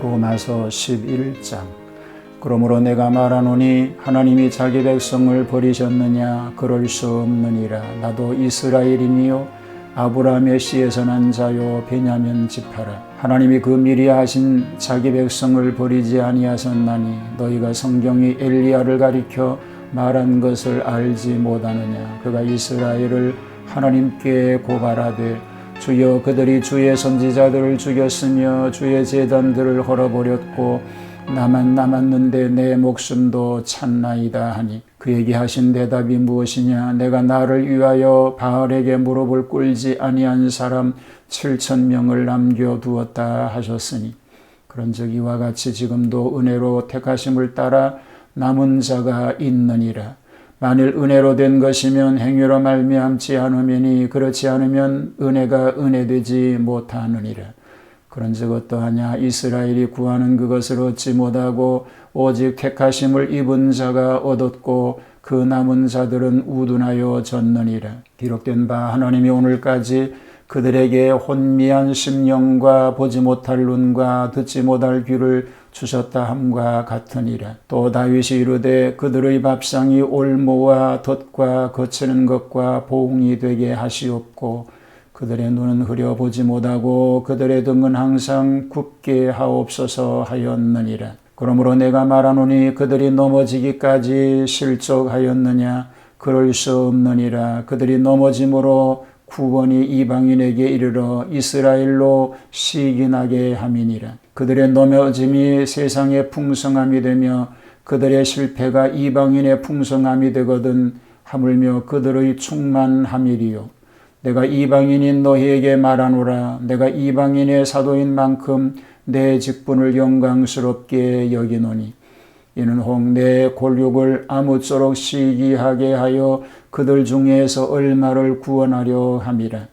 로마서 11장. 그러므로 내가 말하노니 하나님이 자기 백성을 버리셨느냐? 그럴 수 없느니라. 나도 이스라엘이니요 아브라함의 씨에서 난 자요 베냐민 지파라. 하나님이 그 미리 하신 자기 백성을 버리지 아니하셨나니 너희가 성경이 엘리야를 가리켜 말한 것을 알지 못하느냐? 그가 이스라엘을 하나님께 고발하되 주여 그들이 주의 선지자들을 죽였으며 주의 제단들을 헐어버렸고 나만 남았는데 내 목숨도 찼나이다 하니 그에게 하신 대답이 무엇이냐? 내가 나를 위하여 바알에게 무릎을 꿇지 아니한 사람 7,000명을 남겨두었다 하셨으니 그런즉 이와 같이 지금도 은혜로 택하심을 따라 남은 자가 있느니라. 만일 은혜로 된 것이면 행위로 말미암지 않으매니 그렇지 않으면 은혜가 은혜되지 못하느니라. 그런즉 어떠하냐? 이스라엘이 구하는 그것을 얻지 못하고 오직 택하심을 입은 자가 얻었고 그 남은 자들은 우둔하여 졌느니라. 기록된 바 하나님이 오늘까지 그들에게 혼미한 심령과 보지 못할 눈과 듣지 못할 귀를 주셨다 함과 같으니라. 또 다윗이 이르되 그들의 밥상이 올모와 덫과 거치는 것과 보응이 되게 하시옵고 그들의 눈은 흐려보지 못하고 그들의 등은 항상 굽게 하옵소서 하였느니라. 그러므로 내가 말하노니 그들이 넘어지기까지 실족하였느냐? 그럴 수 없느니라. 그들이 넘어짐으로 구원이 이방인에게 이르러 이스라엘로 시기나게 함이니라. 그들의 넘어짐이 세상의 풍성함이 되며 그들의 실패가 이방인의 풍성함이 되거든 하물며 그들의 충만함이리요. 내가 이방인인 너희에게 말하노라. 내가 이방인의 사도인 만큼 내 직분을 영광스럽게 여기노니 이는 혹 내 골육을 아무쪼록 시기하게 하여 그들 중에서 얼마를 구원하려 함이라.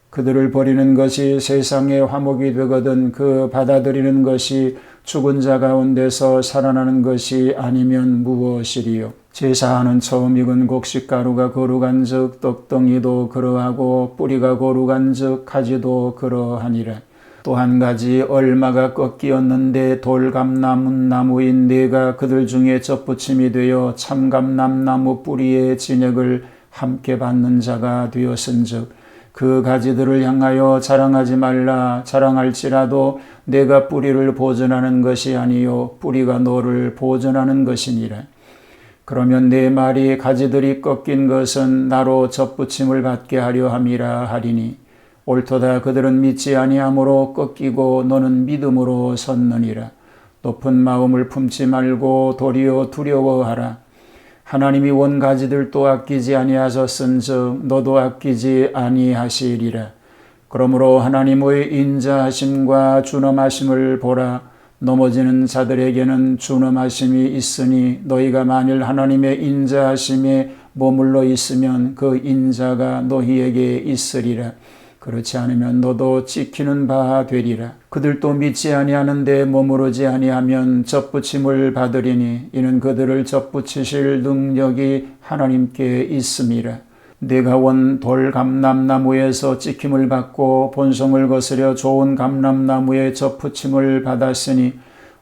그들을 버리는 것이 세상의 화목이 되거든 그 받아들이는 것이 죽은 자 가운데서 살아나는 것이 아니면 무엇이리요? 제사하는 처음 익은 곡식가루가 거룩한즉 떡덩이도 그러하고 뿌리가 거룩한즉 가지도 그러하니라. 또 한 가지 얼마가 꺾이었는데 돌감나무인 내가 그들 중에 젖붙임이 되어 참감람나무 뿌리의 진액을 함께 받는 자가 되었은즉 그 가지들을 향하여 자랑하지 말라. 자랑할지라도 내가 뿌리를 보존하는 것이 아니요 뿌리가 너를 보존하는 것이니라. 그러면 내 말이 가지들이 꺾인 것은 나로 젖붙임을 받게 하려 함이라 하리니 옳도다. 그들은 믿지 아니함으로 꺾이고 너는 믿음으로 섰느니라. 높은 마음을 품지 말고 도리어 두려워하라. 하나님이 원 가지들도 아끼지 아니하셨은즉 너도 아끼지 아니하시리라. 그러므로 하나님의 인자하심과 준엄하심을 보라. 넘어지는 자들에게는 준엄하심이 있으니 너희가 만일 하나님의 인자하심에 머물러 있으면 그 인자가 너희에게 있으리라. 그렇지 않으면 너도 찍히는 바 되리라. 그들도 믿지 아니하는데 머무르지 아니하면 젖붙임을 받으리니 이는 그들을 젖붙이실 능력이 하나님께 있음이라. 내가 원 돌감람나무에서 찍힘을 받고 본성을 거스려 좋은 감람나무의 젖붙임을 받았으니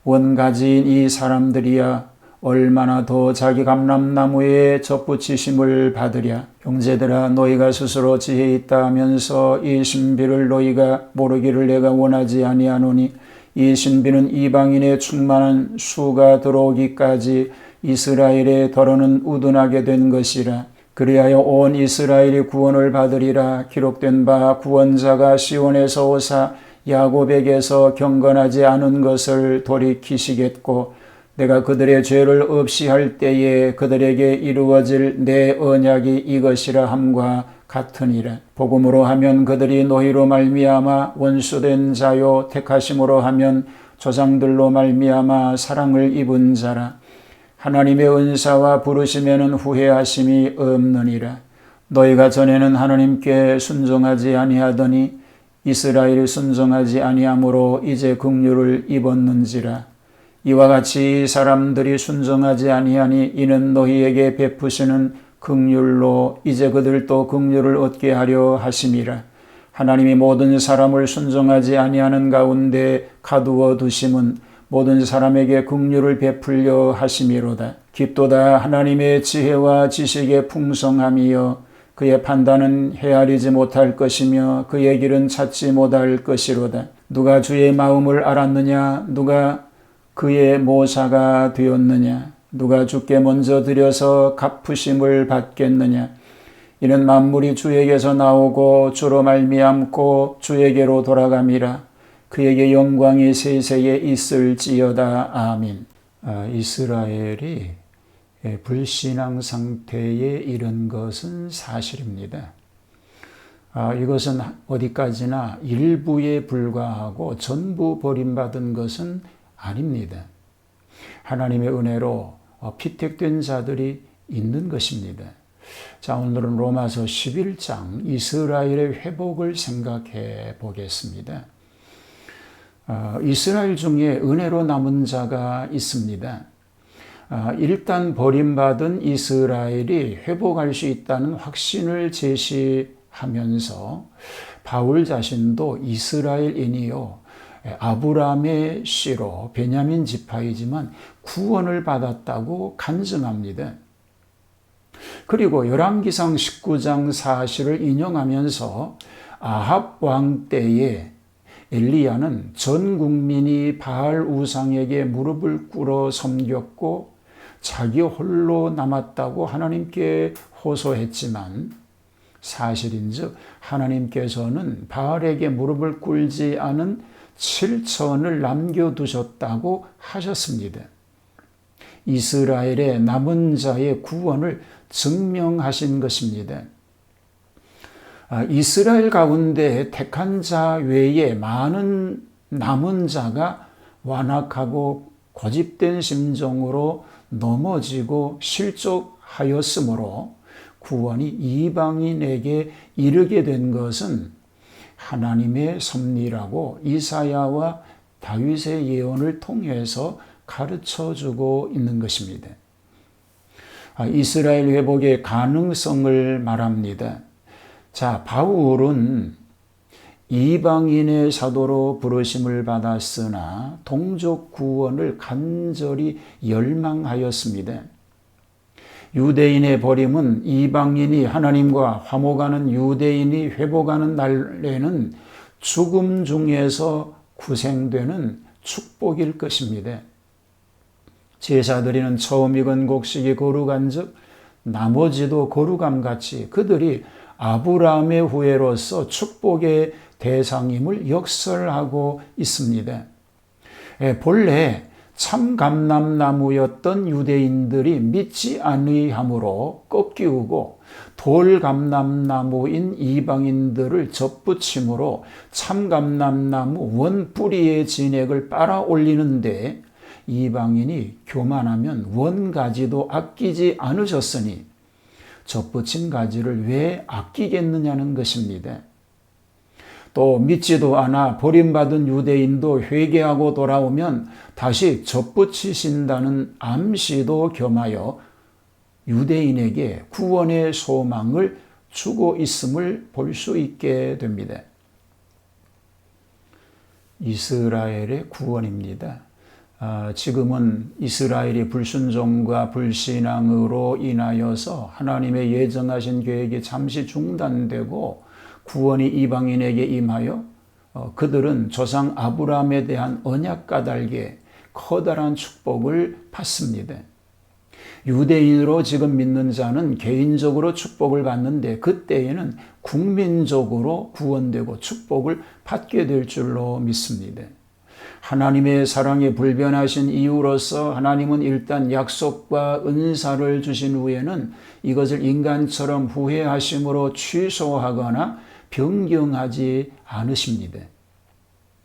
원가지인 이 사람들이야 얼마나 더 자기 감람나무에 젖붙이심을 받으랴. 형제들아 너희가 스스로 지혜 있다 하면서 이 신비를 너희가 모르기를 내가 원하지 아니하노니 이 신비는 이방인의 충만한 수가 들어오기까지 이스라엘의 더러는 우둔하게 된 것이라. 그리하여 온 이스라엘이 구원을 받으리라. 기록된 바 구원자가 시온에서 오사 야곱에게서 경건하지 않은 것을 돌이키시겠고 내가 그들의 죄를 없이 할 때에 그들에게 이루어질 내 언약이 이것이라 함과 같으니라. 복음으로 하면 그들이 너희로 말미암아 원수된 자요 택하심으로 하면 조상들로 말미암아 사랑을 입은 자라. 하나님의 은사와 부르심에는 후회하심이 없느니라. 너희가 전에는 하나님께 순종하지 아니하더니 이스라엘이 순종하지 아니하므로 이제 긍휼을 입었는지라. 이와 같이 사람들이 순종하지 아니하니 이는 너희에게 베푸시는 긍휼로 이제 그들도 긍휼을 얻게 하려 하심이라. 하나님이 모든 사람을 순종하지 아니하는 가운데 가두어 두심은 모든 사람에게 긍휼을 베풀려 하심이로다. 깊도다 하나님의 지혜와 지식의 풍성함이여 그의 판단은 헤아리지 못할 것이며 그의 길은 찾지 못할 것이로다. 누가 주의 마음을 알았느냐? 누가 그의 모사가 되었느냐? 누가 주께 먼저 드려서 갚으심을 받겠느냐? 이는 만물이 주에게서 나오고 주로 말미암고 주에게로 돌아감이라. 그에게 영광이 세세에 있을지어다. 아멘. 이스라엘이 불신앙 상태에 이른 것은 사실입니다. 이것은 어디까지나 일부에 불과하고 전부 버림받은 것은 아닙니다. 하나님의 은혜로 피택된 자들이 있는 것입니다. 자, 오늘은 로마서 11장 이스라엘의 회복을 생각해 보겠습니다. 이스라엘 중에 은혜로 남은 자가 있습니다. 일단 버림받은 이스라엘이 회복할 수 있다는 확신을 제시하면서 바울 자신도 이스라엘인이요 아브라함의 씨로 베냐민 지파이지만 구원을 받았다고 간증합니다. 그리고 열왕기상 19장 사실을 인용하면서 아합 왕 때에 엘리야는 전 국민이 바알 우상에게 무릎을 꿇어 섬겼고 자기 홀로 남았다고 하나님께 호소했지만 사실인즉 하나님께서는 바알에게 무릎을 꿇지 않은 7천을 남겨두셨다고 하셨습니다. 이스라엘의 남은 자의 구원을 증명하신 것입니다. 이스라엘 가운데 택한 자 외에 많은 남은 자가 완악하고 고집된 심정으로 넘어지고 실족하였으므로 구원이 이방인에게 이르게 된 것은 하나님의 섭리라고 이사야와 다윗의 예언을 통해서 가르쳐주고 있는 것입니다. 이스라엘 회복의 가능성을 말합니다. 자, 바울은 이방인의 사도로 부르심을 받았으나 동족 구원을 간절히 열망하였습니다. 유대인의 버림은 이방인이 하나님과 화목하는 유대인이 회복하는 날에는 죽음 중에서 구생되는 축복일 것입니다. 제사 드리는 처음 익은 곡식이 거룩한즉 나머지도 거룩함같이 그들이 아브라함의 후예로서 축복의 대상임을 역설하고 있습니다. 본래 참감람나무였던 유대인들이 믿지 아니함으로 꺾이우고 돌감람나무인 이방인들을 접붙임으로 참감람나무 원뿌리의 진액을 빨아 올리는데 이방인이 교만하면 원가지도 아끼지 않으셨으니 접붙인 가지를 왜 아끼겠느냐는 것입니다. 또 믿지도 않아 버림받은 유대인도 회개하고 돌아오면 다시 접붙이신다는 암시도 겸하여 유대인에게 구원의 소망을 주고 있음을 볼 수 있게 됩니다. 이스라엘의 구원입니다. 지금은 이스라엘이 불순종과 불신앙으로 인하여서 하나님의 예정하신 계획이 잠시 중단되고 구원이 이방인에게 임하여 그들은 조상 아브라함에 대한 언약 까닭에 커다란 축복을 받습니다. 유대인으로 지금 믿는 자는 개인적으로 축복을 받는데 그때에는 국민적으로 구원되고 축복을 받게 될 줄로 믿습니다. 하나님의 사랑에 불변하신 이유로서 하나님은 일단 약속과 은사를 주신 후에는 이것을 인간처럼 후회하심으로 취소하거나 변경하지 않으십니다.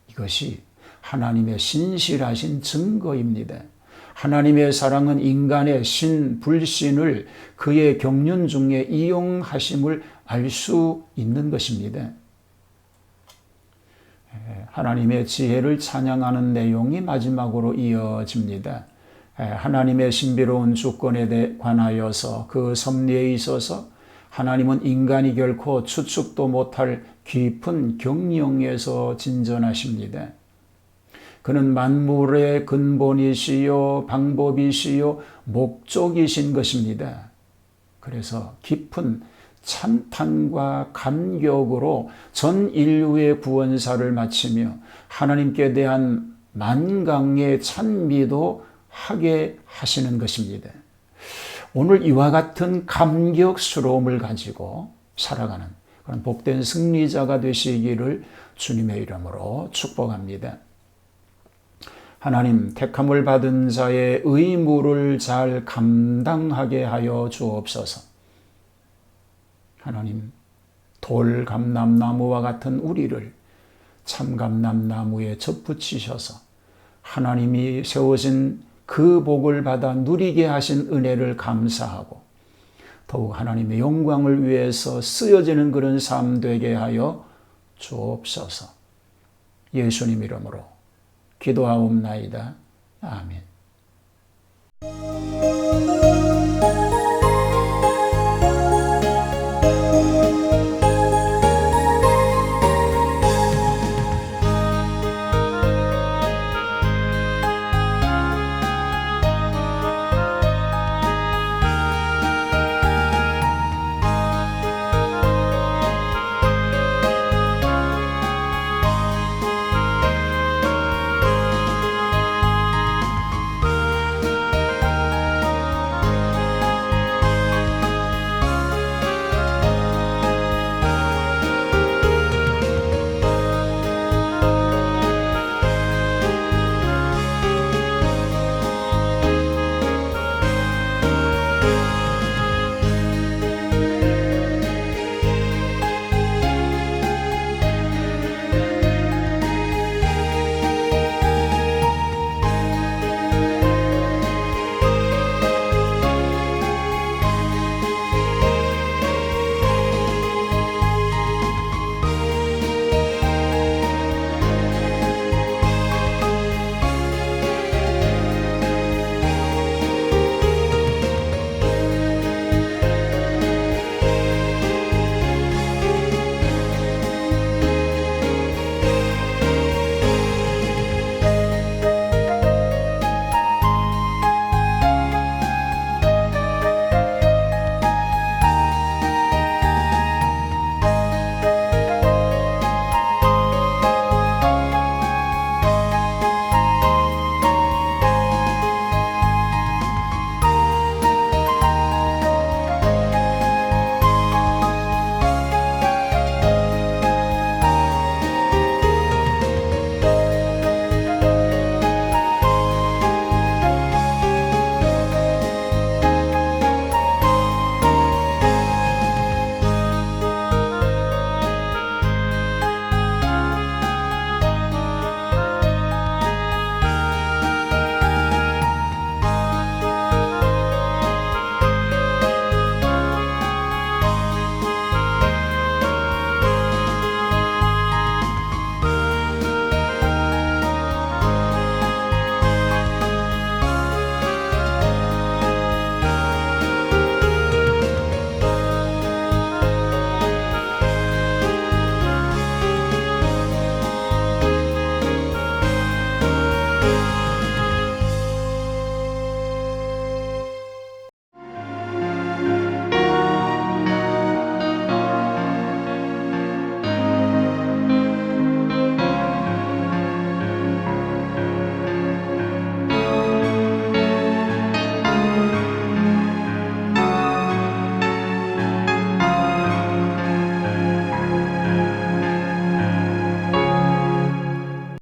이것이 하나님의 신실하신 증거입니다. 하나님의 사랑은 인간의 불신을 그의 경륜 중에 이용하심을 알 수 있는 것입니다. 하나님의 지혜를 찬양하는 내용이 마지막으로 이어집니다. 하나님의 신비로운 주권에 관하여서 그 섭리에 있어서 하나님은 인간이 결코 추측도 못할 깊은 경영에서 진전하십니다. 그는 만물의 근본이시요 방법이시요 목적이신 것입니다. 그래서 깊은 찬탄과 감격으로 전 인류의 구원사를 마치며 하나님께 대한 만강의 찬미도 하게 하시는 것입니다. 오늘 이와 같은 감격스러움을 가지고 살아가는 그런 복된 승리자가 되시기를 주님의 이름으로 축복합니다. 하나님, 택함을 받은 자의 의무를 잘 감당하게 하여 주옵소서. 하나님, 돌감람나무와 같은 우리를 참감람나무에 접붙이셔서 하나님이 세우신 그 복을 받아 누리게 하신 은혜를 감사하고 더욱 하나님의 영광을 위해서 쓰여지는 그런 삶 되게 하여 주옵소서. 예수님 이름으로 기도하옵나이다. 아멘.